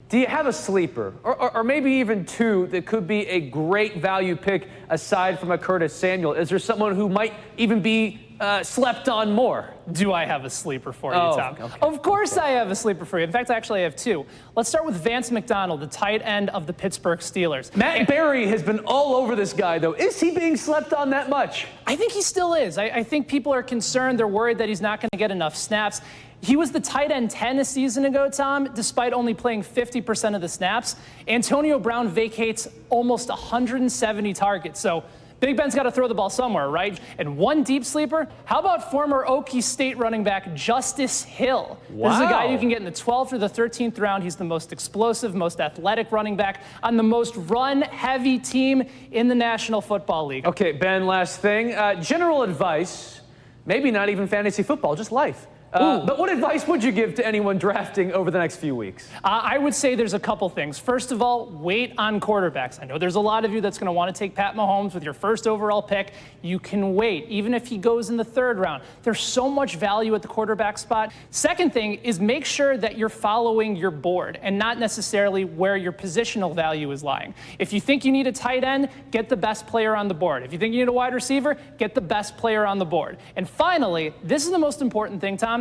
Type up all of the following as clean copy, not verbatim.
Do you have a sleeper, or maybe even two, that could be a great value pick aside from a Curtis Samuel? Is there someone who might even be slept on more? Do I have a sleeper for you, Tom? Okay. Of course I have a sleeper for you. In fact, actually I have two. Let's start with Vance McDonald, the tight end of the Pittsburgh Steelers. Matt Berry has been all over this guy, though. Is he being slept on that much? I think he still is. I think people are concerned. They're worried that he's not going to get enough snaps. He was the tight end 10 a season ago, Tom, despite only playing 50% of the snaps. Antonio Brown vacates almost 170 targets. So Big Ben's got to throw the ball somewhere, right? And one deep sleeper, how about former Okie State running back Justice Hill? Wow. This is a guy you can get in the 12th or the 13th round. He's the most explosive, most athletic running back on the most run-heavy team in the National Football League. Okay, Ben, last thing. General advice, maybe not even fantasy football, just life. But what advice would you give to anyone drafting over the next few weeks? I would say there's a couple things. First of all, wait on quarterbacks. I know there's a lot of you that's going to want to take Pat Mahomes with your first overall pick. You can wait, even if he goes in the 3rd round. There's so much value at the quarterback spot. Second thing is make sure that you're following your board and not necessarily where your positional value is lying. If you think you need a tight end, get the best player on the board. If you think you need a wide receiver, get the best player on the board. And finally, this is the most important thing, Tom.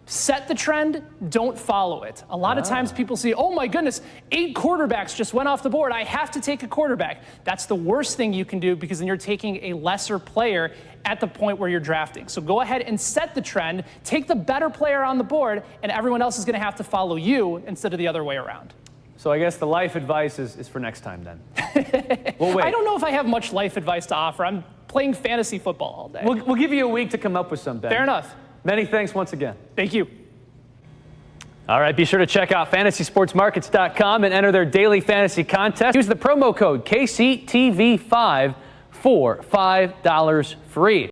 Set the trend, don't follow it. A lot of times people see, oh my goodness, 8 quarterbacks just went off the board. I have to take a quarterback. That's the worst thing you can do because then you're taking a lesser player at the point where you're drafting. So go ahead and set the trend, take the better player on the board, and everyone else is going to have to follow you instead of the other way around. So I guess the life advice is for next time then. We'll wait. I don't know if I have much life advice to offer. I'm playing fantasy football all day. We'll give you a week to come up with some, Ben. Fair enough. Many thanks once again. Thank you. All right, be sure to check out fantasysportsmarkets.com and enter their daily fantasy contest. Use the promo code KCTV5 for $5 free.